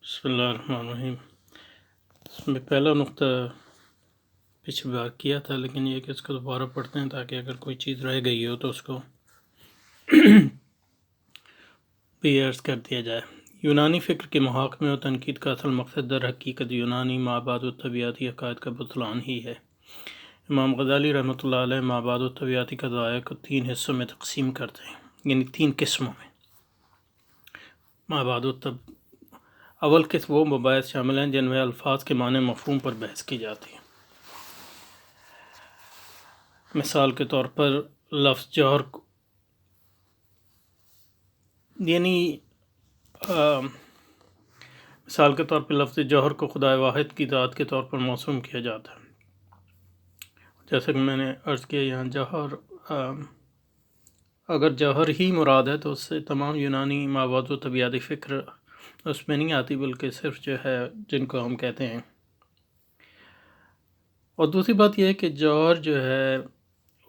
بسم اللہ الرحمن الرحیم۔ اس میں پہلا نقطہ پیچھے بات کیا تھا، لیکن یہ کہ اس کو دوبارہ پڑھتے ہیں تاکہ اگر کوئی چیز رہ گئی ہو تو اس کو بھی عرض کر دیا جائے۔ یونانی فکر کے محاکمے اور تنقید کا اصل مقصد در حقیقت یونانی مابعد الطبیعیاتی عقائد کا بطلان ہی ہے۔ امام غزالی رحمۃ اللہ علیہ مابعد الطبیعیاتی قضایا کو 3 حصوں میں تقسیم کرتے ہیں، یعنی 3 قسموں میں۔ اول قسم وہ مباحث شامل ہیں جن میں الفاظ کے معنی مفہوم پر بحث کی جاتی ہے۔ مثال کے طور پر لفظ جوہر کو خدا واحد کی ذات کے طور پر موسوم کیا جاتا ہے۔ جیسا کہ میں نے عرض کیا، یہاں جوہر اگر جوہر ہی مراد ہے تو اس سے تمام یونانی مابعد و طبیعیاتی فکر اس میں نہیں آتی، بلکہ صرف جو ہے جن کو ہم کہتے ہیں۔ اور دوسری بات یہ ہے کہ جوہر جو ہے،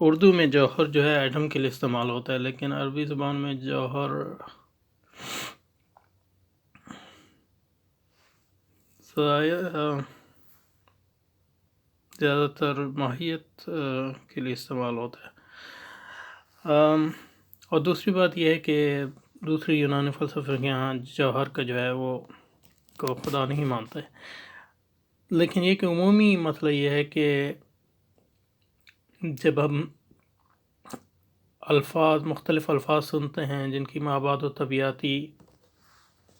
اردو میں جوہر جو ہے ایٹم کے لیے استعمال ہوتا ہے، لیکن عربی زبان میں جوہر زیادہ تر ماہیت کے لیے استعمال ہوتا ہے۔ اور دوسری بات یہ ہے کہ دوسری یونانی فلسفے کے یہاں جوہر کا جو ہے وہ کو خدا نہیں مانتے، لیکن یہ کہ عمومی مسئلہ یہ ہے کہ جب ہم مختلف الفاظ سنتے ہیں جن کی مابعد و طبیعیاتی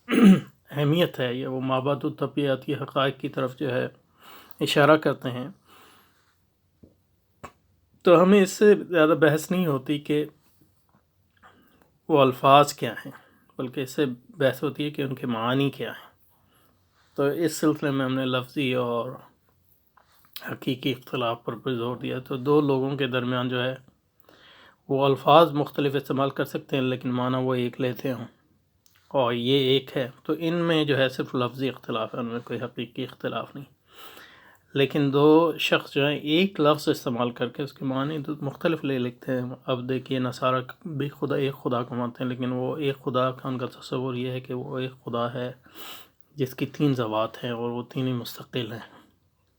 اہمیت ہے، یا وہ مابعد و طبیعیاتی حقائق کی طرف جو ہے اشارہ کرتے ہیں، تو ہمیں اس سے زیادہ بحث نہیں ہوتی کہ وہ الفاظ کیا ہیں، بلکہ اس سے بحث ہوتی ہے کہ ان کے معانی کیا ہیں۔ تو اس سلسلے میں ہم نے لفظی اور حقیقی اختلاف پر بھی زور دیا۔ تو دو لوگوں کے درمیان جو ہے وہ الفاظ مختلف استعمال کر سکتے ہیں، لیکن معنی وہ ایک لیتے ہوں، اور یہ ایک ہے، تو ان میں جو ہے صرف لفظی اختلاف ہے، ان میں کوئی حقیقی اختلاف نہیں۔ لیکن دو شخص جو ہیں ایک لفظ استعمال کر کے اس کے معنی مختلف لے لکھتے ہیں۔ اب دیکھیے نصارہ بھی ایک خدا کو مانتے ہیں، لیکن وہ ایک خدا کا ان کا تصور یہ ہے کہ وہ ایک خدا ہے جس کی 3 ذوات ہیں اور وہ تینوں مستقل ہیں۔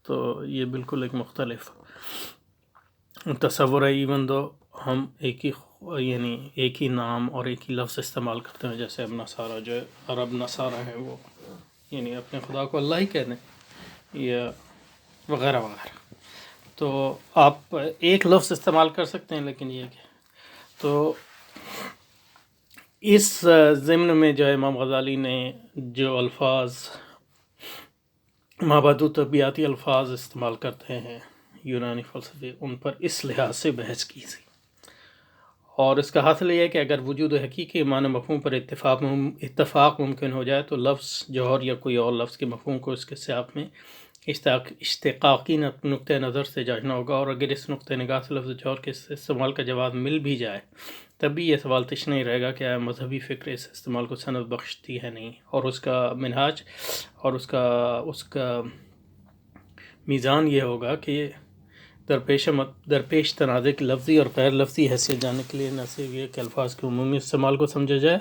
تو یہ بالکل ایک مختلف تصور ہے، ایون دو ہم ایک ہی نام اور ایک ہی لفظ استعمال کرتے ہیں، جیسے اب نصارہ جو ہے، عرب نصارہ ہیں، وہ یعنی اپنے خدا کو اللہ ہی کہتے ہیں، یا وغیرہ وغیرہ۔ تو آپ ایک لفظ استعمال کر سکتے ہیں، لیکن یہ کہ تو اس ضمن میں جو ہے امام غزالی نے جو الفاظ مابعد طبیعیاتی الفاظ استعمال کرتے ہیں یونانی فلسفے، ان پر اس لحاظ سے بحث کی تھی، اور اس کا حاصل یہ ہے کہ اگر وجود حقیقی معنی مفہوم پر اتفاق ممکن ہو جائے تو لفظ جوہر یا کوئی اور لفظ کے مفہوم کو اس کے سیاق میں اشتقاقی نقطہ نظر سے جاننا ہوگا، اور اگر اس نقطہ نگاہ سے لفظ جوہر کے استعمال کا جواز مل بھی جائے تب بھی یہ سوال تش نہیں رہے گا کہ آیا مذہبی فکر اس استعمال کو سند بخشتی ہے نہیں، اور اس کا منہاج اور اس کا میزان یہ ہوگا کہ درپیش تنازع کی لفظی اور غیر لفظی حیثیت جاننے کے لیے نہ صرف یہ کہ الفاظ کے عمومی استعمال کو سمجھا جائے،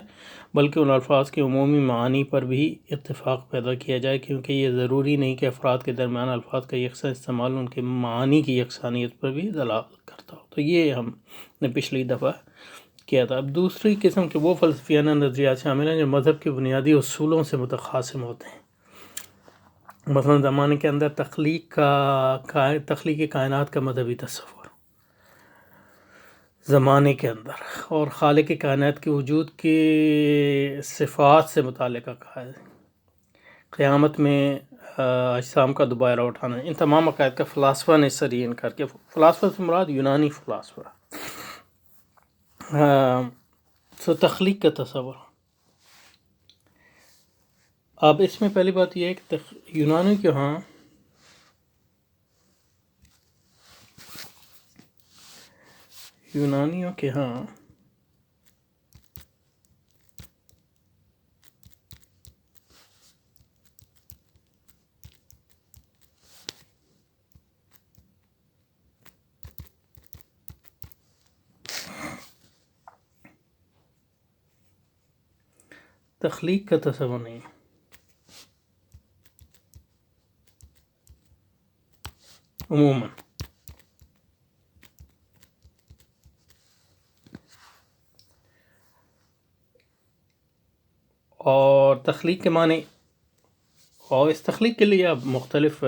بلکہ ان الفاظ کے عمومی معانی پر بھی اتفاق پیدا کیا جائے، کیونکہ یہ ضروری نہیں کہ افراد کے درمیان الفاظ کا یکساں استعمال ان کے معانی کی یکسانیت پر بھی دلالت کرتا ہو۔ تو یہ ہم نے پچھلی دفعہ کیا تھا۔ اب دوسری قسم کے وہ فلسفیانہ نظریات شامل ہیں جو مذہب کے بنیادی اصولوں سے متخاصم ہوتے ہیں، مثلا زمانے کے اندر تخلیق کائنات کا مذہبی تصور زمانے کے اندر، اور خالق کائنات کے وجود کے صفات سے متعلقہ عقائد، قیامت میں اجسام کا دوبارہ اٹھانا، ان تمام عقائد کا فلاسفہ نے سرین کر کے، فلاسفہ سے مراد یونانی فلاسفہ، تخلیق کا تصور۔ اب اس میں پہلی بات یہ ہے کہ یونانیوں کے ہاں تخلیق کا تصور نہیں ہے۔ عموماً. اور تخلیق کے معنی، اور اس تخلیق کے لیے آپ مختلف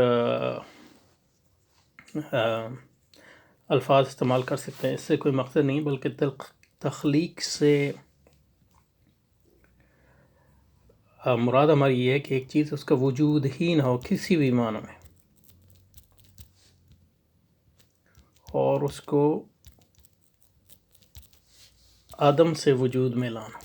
الفاظ استعمال کر سکتے ہیں. اس سے کوئی مقصد نہیں، بلکہ تخلیق سے مراد ہماری یہ ہے کہ ایک چیز اس کا وجود ہی نہ ہو کسی بھی معنی میں، اور اس کو عدم سے وجود میں لانا.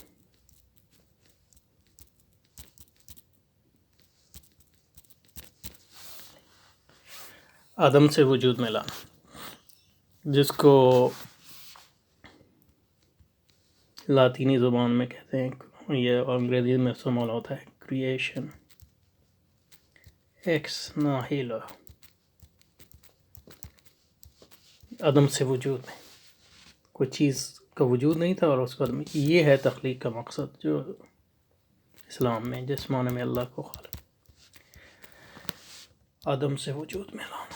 عدم سے وجود میں لانا، جس کو لاطینی زبان میں کہتے ہیں، یہ انگریزی میں استعمال ہوتا ہے، کریشن ایکس ناہیلو، عدم سے وجود میں. کوئی چیز کا وجود نہیں تھا اور اس کو عدم. یہ ہے تخلیق کا مقصد جو اسلام میں، جس معنی میں اللہ کو خالق، عدم سے وجود میں لانا.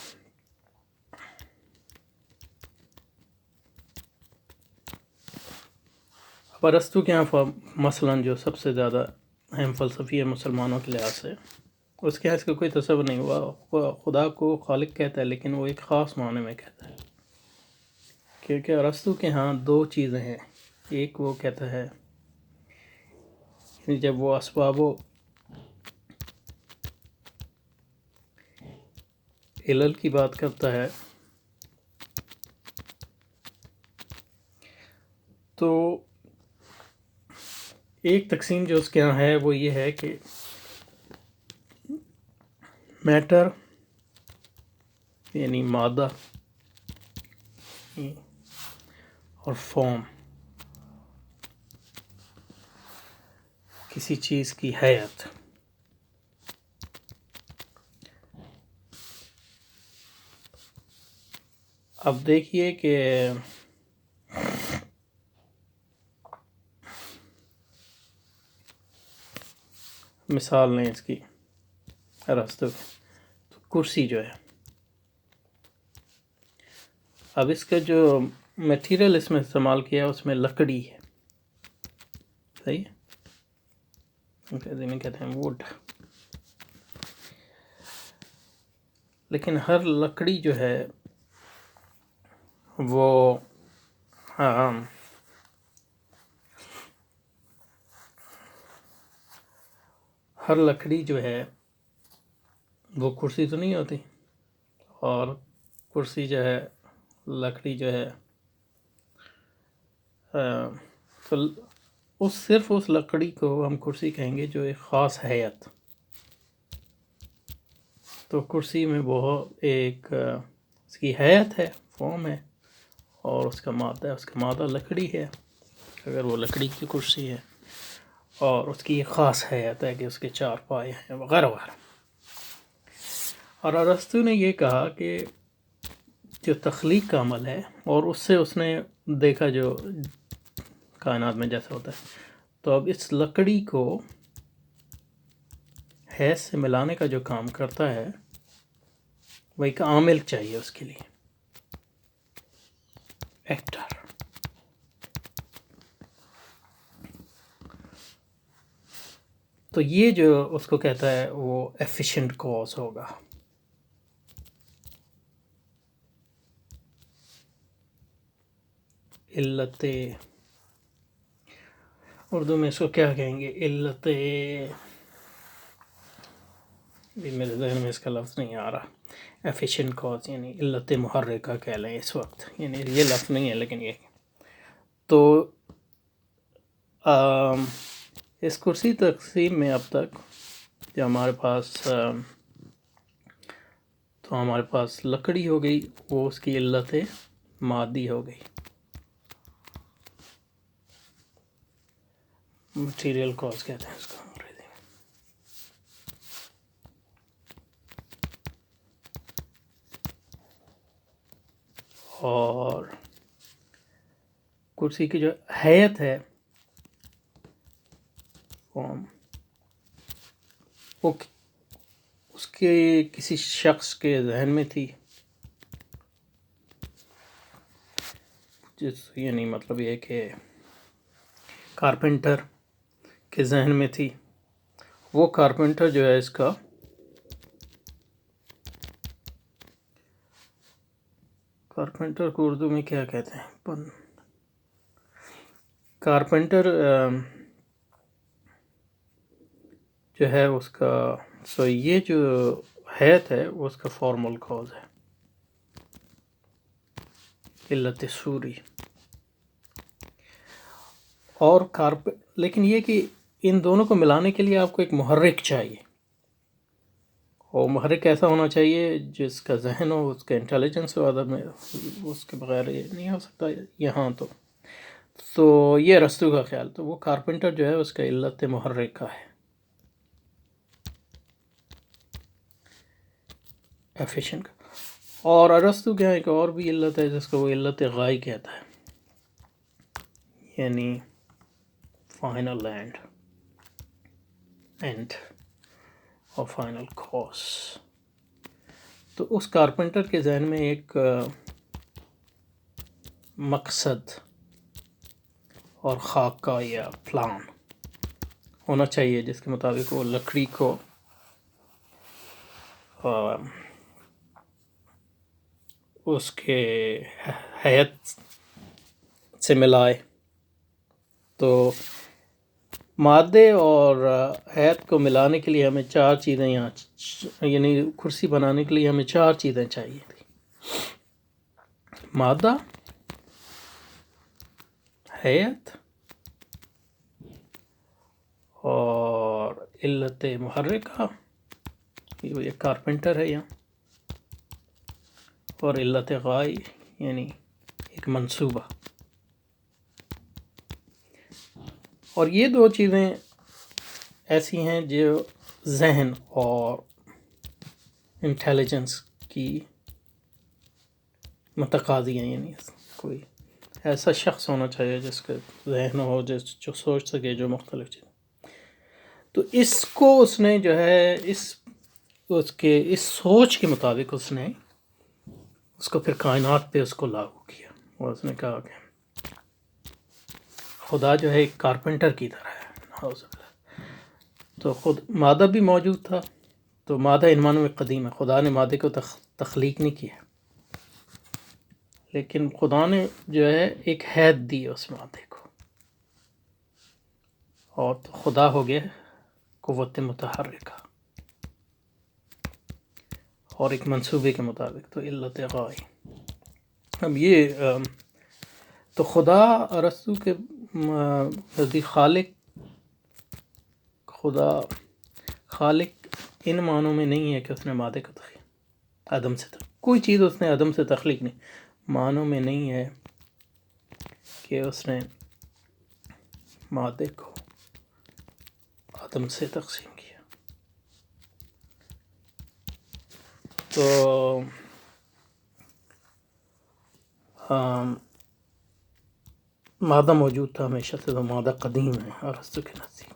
ارسطو کے یہاں مثلاً جو سب سے زیادہ اہم فلسفی ہے مسلمانوں کے لحاظ سے، اس کے یہاں اس کا کوئی تصور نہیں ہوا. خدا کو خالق کہتا ہے، لیکن وہ ایک خاص معنی میں کہتا ہے، کیونکہ ارسطو کے ہاں دو چیزیں ہیں. ایک وہ کہتا ہے جب وہ اسباب و علل کی بات کرتا ہے تو ایک تقسیم جو اس کے یہاں ہے وہ یہ ہے کہ میٹر یعنی مادہ اور فارم، کسی چیز کی حیت. اب دیکھیے کہ مثال لیں اس کی ارسطو کی، تو کرسی جو ہے، اب اس کا جو میٹیریل اس میں استعمال کیا اس میں لکڑی ہے، صحیح ہے، انگریزی میں کہتے ہیں ووڈ. لیکن ہر لکڑی جو ہے وہ ہر لکڑی جو ہے وہ کرسی تو نہیں ہوتی. اور کرسی جو ہے، لکڑی جو ہے، تو صرف اس لکڑی کو ہم کرسی کہیں گے جو ایک خاص حیت. تو کرسی میں بہت ایک اس کی حیت ہے، فارم ہے، اور اس کا مادہ ہے، اس کا مادہ لکڑی ہے اگر وہ لکڑی کی کرسی ہے، اور اس کی ایک خاص حیت ہے کہ اس کے چار پائے ہیں وغیرہ وغیرہ. اور ارسطو نے یہ کہا کہ جو تخلیق کا عمل ہے، اور اس سے اس نے دیکھا جو کائنات میں جیسا ہوتا ہے، تو اب اس لکڑی کو حیث سے ملانے کا جو کام کرتا ہے وہ ایک عامل چاہیے اس کے لیے، ایکٹر. تو یہ جو اس کو کہتا ہے وہ ایفیشینٹ کاز ہوگا. علت، اردو میں اس کو کیا کہیں گے، علت، بھی میرے ذہن میں اس کا لفظ نہیں آ رہا. ایفیشینٹ کاز یعنی علت محرکہ کہہ لیں اس وقت، یعنی یہ لفظ نہیں ہے لیکن یہ. تو اس کرسی تقسیم میں اب تک جو ہمارے پاس تو ہمارے پاس لکڑی ہو گئی، وہ اس کی علت مادی ہو گئی، مٹیریل کاز کہتے ہیں اس کو انگریزی میں. اور کرسی کی جو حیت ہے، فارم، وہ اس کے کسی شخص کے ذہن میں تھی، یعنی مطلب یہ کہ کارپینٹر کے ذہن میں تھی، وہ کارپینٹر جو ہے اس کا کارپینٹر کو اردو میں کیا کہتے ہیں؟ کارپینٹر جو ہے اس کا یہ جو حیت ہے وہ اس کا فارمل کاز ہے، علت سوری. اور لیکن یہ کہ ان دونوں کو ملانے کے لیے آپ کو ایک محرک چاہیے، اور محرک ایسا ہونا چاہیے جس کا ذہن ہو، اس کا انٹیلیجنس ہو. ادب میں اس کے بغیر یہ نہیں ہو سکتا یہاں. تو یہ ارسطو کا خیال. تو وہ کارپینٹر جو ہے اس کا علت محرک کا ہے، ایفیشن کا. اور ارسطو کے یہاں ایک اور بھی علت ہے جس کو وہ علت غائی کہتا ہے، یعنی فائنل اینڈ اور فائنل کاز. تو اس کارپینٹر کے ذہن میں ایک مقصد اور خاکہ یا پلان ہونا چاہیے جس کے مطابق وہ لکڑی کو اس کے حیت سے ملائے. تو مادے اور حیت کو ملانے کے لیے ہمیں 4 چیزیں یعنی کرسی بنانے کے لیے ہمیں 4 چیزیں چاہیے تھی: مادہ، حیت اور علت محرکہ، یہ کارپینٹر ہے یہاں، اور علت غائی یعنی ایک منصوبہ. اور یہ 2 چیزیں ایسی ہیں جو ذہن اور انٹیلیجنس کی متقاضی ہیں. یعنی کوئی ایسا شخص ہونا چاہیے جس کا ذہن ہو، جو سوچ سکے جو مختلف چیزیں. تو اس کو اس نے جو ہے اس سوچ کے مطابق اس نے اس کو پھر کائنات پہ اس کو لاگو کیا. اور اس نے کہا کہ خدا جو ہے ایک کارپینٹر کی طرح ہے. تو خود مادہ بھی موجود تھا. تو مادہ ان معنوں میں قدیم ہے. خدا نے مادے کو تخلیق نہیں کیا، لیکن خدا نے جو ہے ایک حیت دی اس مادے کو، اور تو خدا ہو گیا قوت متحرکہ اور ایک منصوبے کے مطابق. تو علت غائی. اب یہ تو خدا ارسطو کے نزدیک خالق ان معنوں میں نہیں ہے کہ اس نے مادے کو عدم سے کوئی چیز اس نے عدم سے تخلیق نہیں. معنوں میں نہیں ہے کہ اس نے مادے کو عدم سے تقسیم کیا. تو مادہ موجود تھا ہمیشہ سے. تو مادہ قدیم ہے ارسطو کے نزدیک،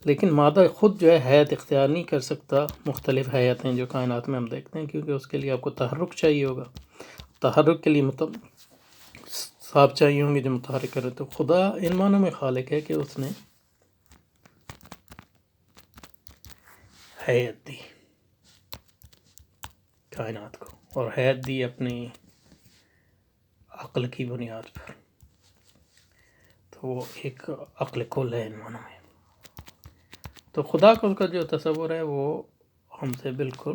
لیکن مادہ خود جو ہے حیت اختیار نہیں کر سکتا. مختلف حیتیں جو کائنات میں ہم دیکھتے ہیں، کیونکہ اس کے لیے آپ کو تحرک چاہیے ہوگا. تحرک کے لیے صاحب چاہیے ہوں گے جو متحرک کرے. تو خدا ان معنوں میں خالق ہے کہ اس نے حیت دی کائنات کو، اور حیت دی اپنی عقل کی بنیاد پر. تو وہ ایک عقل کل ہے ان معنوں میں. تو خدا کا اس کا جو تصور ہے وہ ہم سے بالکل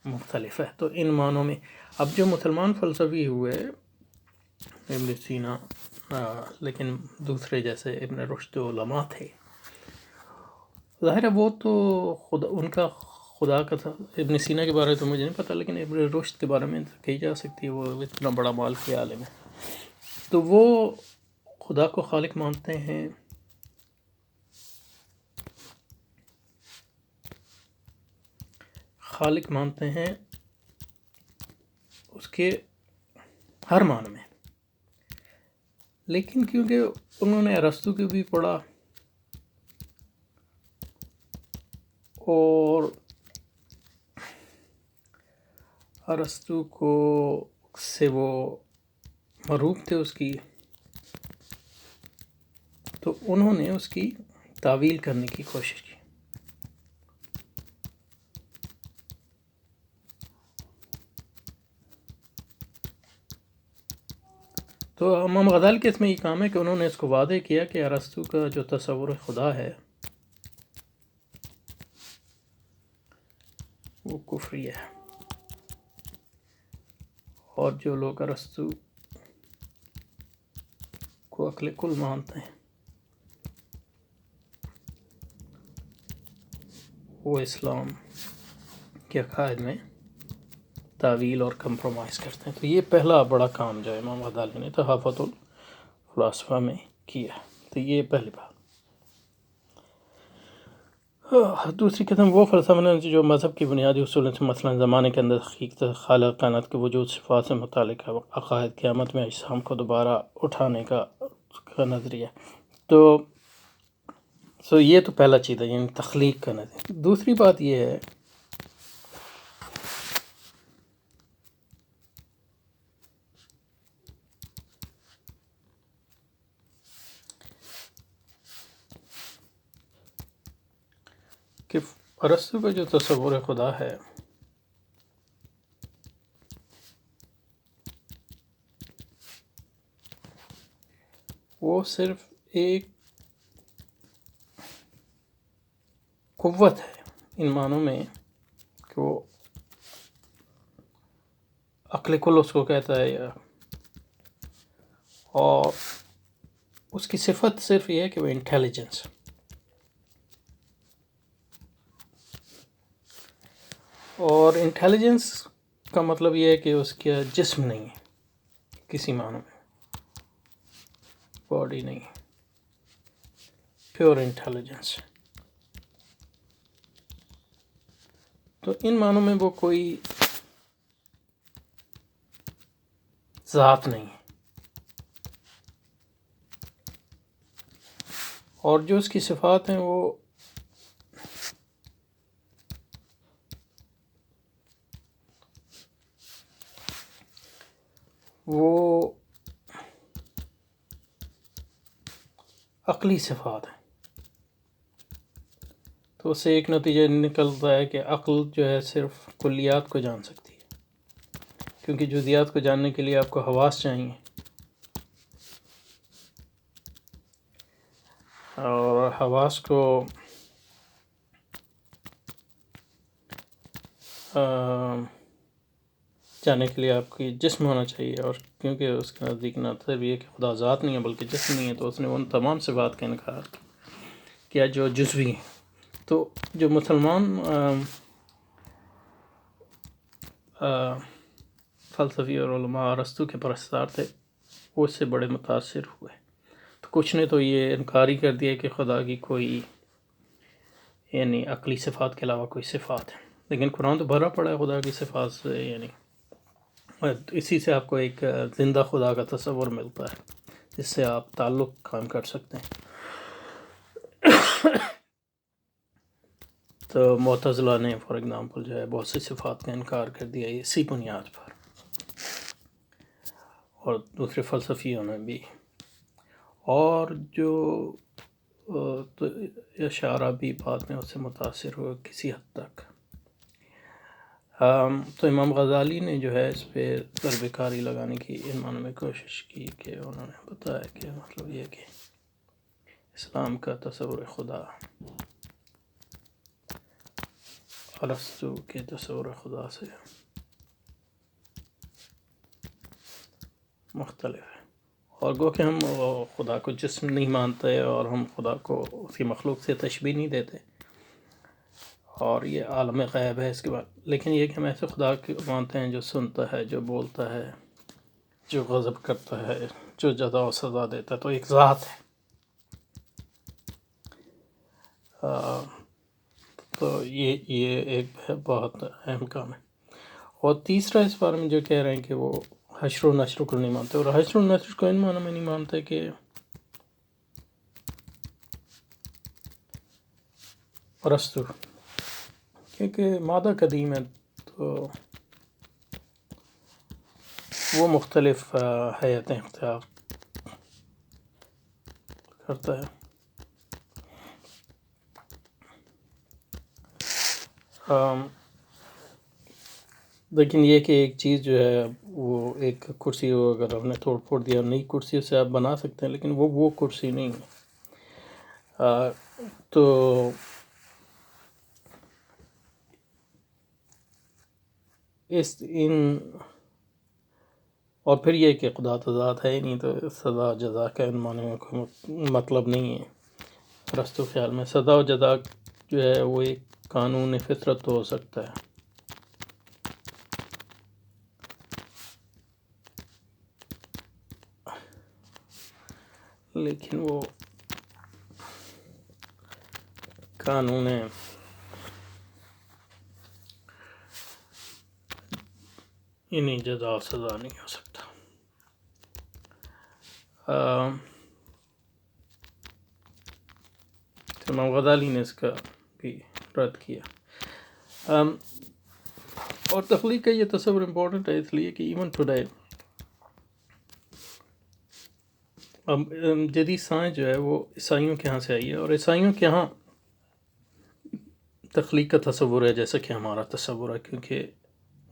مختلف ہے. تو ان معنوں میں اب جو مسلمان فلسفی ہوئے ابن سینا، لیکن دوسرے جیسے ابن رشد علماء تھے، ظاہر ہے وہ تو ان کا خدا کا تھا. ابن سینا کے بارے میں تو مجھے نہیں پتہ، لیکن ابن رشد کے بارے میں کہی جا سکتی ہے، وہ اتنا بڑا مالکی عالم ہے. تو وہ خدا کو خالق مانتے ہیں اس کے ہر معنی میں. لیکن کیونکہ انہوں نے ارسطو کو بھی پڑھا اور ارسطو سے وہ معروف تھے اس کی، تو انہوں نے اس کی تعویل کرنے کی کوشش کی. تو امام غزالی کے اس میں یہ کام ہے کہ انہوں نے اس کو واضح کیا کہ ارسطو کا جو تصور خدا ہے وہ کفری ہے، اور جو لوگ ارسطو کو عقل کل مانتے ہیں وہ اسلام کے عقائد میں تعویل اور کمپرومائز کرتے ہیں. تو یہ پہلا بڑا کام جو ہے امام غزالی نے تحفۃ الفلاسفہ میں کیا. تو یہ پہلی بات. دوسری قسم وہ فلسفہ نے جو مذہب کی بنیادی اصول سے، مثلا زمانے کے اندر حقیقت خالق کائنات کے وجود، صفات سے متعلق عقائد، قیامت میں اجسام کو دوبارہ اٹھانے کا نظریہ. تو یہ تو پہلا چیز ہے، یعنی تخلیق کا نظریہ. دوسری بات یہ ہے کہ ارسطو کا جو تصور خدا ہے وہ صرف ایک قوت ہے ان معنوں میں کہ وہ عقل کل اس کو کہتا ہے، اور اس کی صفت صرف یہ ہے کہ وہ انٹیلیجنس. اور انٹیلیجنس کا مطلب یہ ہے کہ اس کا جسم نہیں ہے کسی معنوں میں، باڈی نہیں، پیور انٹیلیجنس. تو ان معنوں میں وہ کوئی ذات نہیں ہے، اور جو اس کی صفات ہیں وہ عقلی صفات ہیں. تو اس سے ایک نتیجہ نکلتا ہے کہ عقل جو ہے صرف کلیات کو جان سکتی ہے، کیونکہ جزیات کو جاننے کے لیے آپ کو حواس چاہیے، اور حواس کو جاننے کے لیے آپ کی جسم ہونا چاہیے. اور کیونکہ اس کے نزدیک نہ صرف یہ کہ خدا ذات نہیں ہے بلکہ جسم نہیں ہے، تو اس نے ان تمام صفات کا انکار کیا جو جزوی ہیں. تو جو مسلمان فلسفی اور علماء ارسطو کے پرستار تھے وہ اس سے بڑے متاثر ہوئے. تو کچھ نے تو یہ انکار ہی کر دیا کہ خدا کی کوئی یعنی عقلی صفات کے علاوہ کوئی صفات ہے، لیکن قرآن تو بھرا پڑا ہے خدا کی صفات سے. یعنی اسی سے آپ کو ایک زندہ خدا کا تصور ملتا ہے جس سے آپ تعلق قائم کر سکتے ہیں. تو معتزلہ نے فار ایگزامپل جو ہے بہت سی صفات کا انکار کر دیا اسی بنیاد پر، اور دوسرے فلسفیوں نے بھی. اور جو تو اشاعرہ بھی بعد میں اس سے متاثر ہوئے کسی حد تک. تو امام غزالی نے جو ہے اس پہ ضرب کاری لگانے کی ان معنوں میں کوشش کی کہ انہوں نے بتایا کہ مطلب یہ کہ اسلام کا تصور خدا ارسطو کے تصور خدا سے مختلف ہے. اور گو کہ ہم خدا کو جسم نہیں مانتے اور ہم خدا کو اس کی مخلوق سے تشبیہ نہیں دیتے، اور یہ عالم غیب ہے اس کے بعد. لیکن یہ کہ ہم ایسے خدا کو مانتے ہیں جو سنتا ہے، جو بولتا ہے، جو غضب کرتا ہے، جو جزا و سزا دیتا ہے، تو ایک ذات ہے. تو یہ ایک بہت اہم کام ہے. اور تیسرا اس بارے میں جو کہہ رہے ہیں کہ وہ حشر و نشر کو نہیں مانتے، اور حشر و نشر کو ان معنوں میں نہیں مانتے کہ ارسطو، کیونکہ مادہ قدیم ہے، تو وہ مختلف حیاتیں اختیار کرتا ہے. لیکن یہ کہ ایک چیز جو ہے وہ ایک کرسی کو اگر ہم نے توڑ پھوڑ دیا نئی کرسی اسے آپ بنا سکتے ہیں، لیکن وہ کرسی نہیں ہے. تو اور پھر یہ کہ خدا تو ذات ہے ہی نہیں، تو سزا جزا کا ان معنی میں کوئی مطلب نہیں ہے. رست و خیال میں سزا و جزا جو ہے وہ ایک قانون فطرت تو ہو سکتا ہے، لیکن وہ قانون انہیں جزا و سزا نہیں ہو سکتا. امام غزالی نے اس کا بھی رد کیا. اور تخلیق کا یہ تصور امپورٹنٹ ہے اس لیے کہ ایون ٹوڈے جدید سائنس جو ہے وہ عیسائیوں کے ہاں سے آئی ہے، اور عیسائیوں کے ہاں تخلیق کا تصور ہے جیسا کہ ہمارا تصور ہے، کیونکہ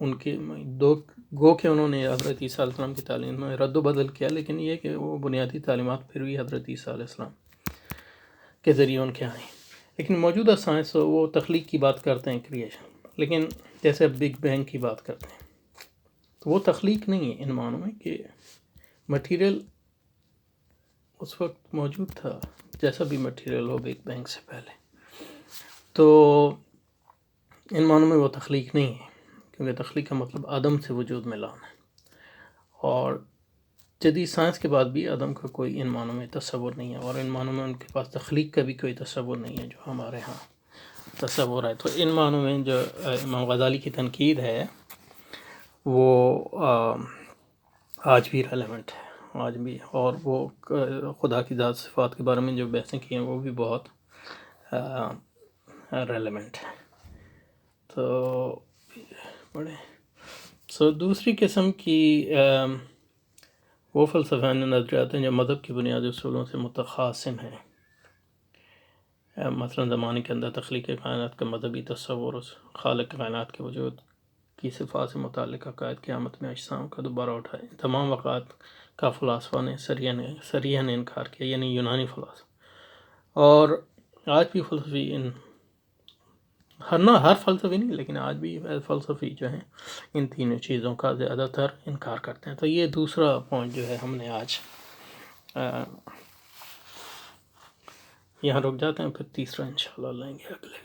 ان کے گو کہ انہوں نے حضرت عیسیٰ علیہ السلام کی تعلیم میں رد و بدل کیا، لیکن یہ کہ وہ بنیادی تعلیمات پھر بھی حضرت عیسیٰ علیہ السلام کے ذریعے ان کے آئیں. لیکن موجودہ سائنس وہ تخلیق کی بات کرتے ہیں، کریشن، لیکن جیسے اب بگ بینگ کی بات کرتے ہیں تو وہ تخلیق نہیں ہے ان معنوں میں کہ مٹیریل اس وقت موجود تھا جیسا بھی مٹیریل ہو بگ بینگ سے پہلے. تو ان معنوں میں وہ تخلیق نہیں ہے، کیونکہ تخلیق کا مطلب آدم سے وجود میں لانا ہے، اور جدید سائنس کے بعد بھی آدم کا کوئی ان معنوں میں تصور نہیں ہے، اور ان معنوں میں ان کے پاس تخلیق کا بھی کوئی تصور نہیں ہے جو ہمارے ہاں تصور ہے. تو ان معنوں میں جو امام غزالی کی تنقید ہے وہ آج بھی ریلیونٹ ہے، آج بھی، اور وہ خدا کی ذات صفات کے بارے میں جو بحثیں کی ہیں وہ بھی بہت ریلیونٹ ہے. تو بڑے دوسری قسم کی وہ فلسفیانہ نظریات ہیں جو مذہب کی بنیادی اصولوں سے متخاصم ہیں. مثلا زمانے کے اندر تخلیق کائنات کا مذہبی تصور، اس خالق کائنات کے وجود کی صفات سے متعلق عقائد، قیامت میں اجسام کا دوبارہ اٹھائے، تمام واقعات کا فلاسفہ نے صریحاً انکار کیا، یعنی یونانی فلاسفہ. اور آج بھی فلسفی ہر فلسفی نہیں، لیکن آج بھی فلسفی جو ہیں ان تینوں چیزوں کا زیادہ تر انکار کرتے ہیں. تو یہ دوسرا پوائنٹ جو ہے ہم نے آج یہاں رک جاتے ہیں، پھر تیسرا انشاءاللہ لیں گے اگلے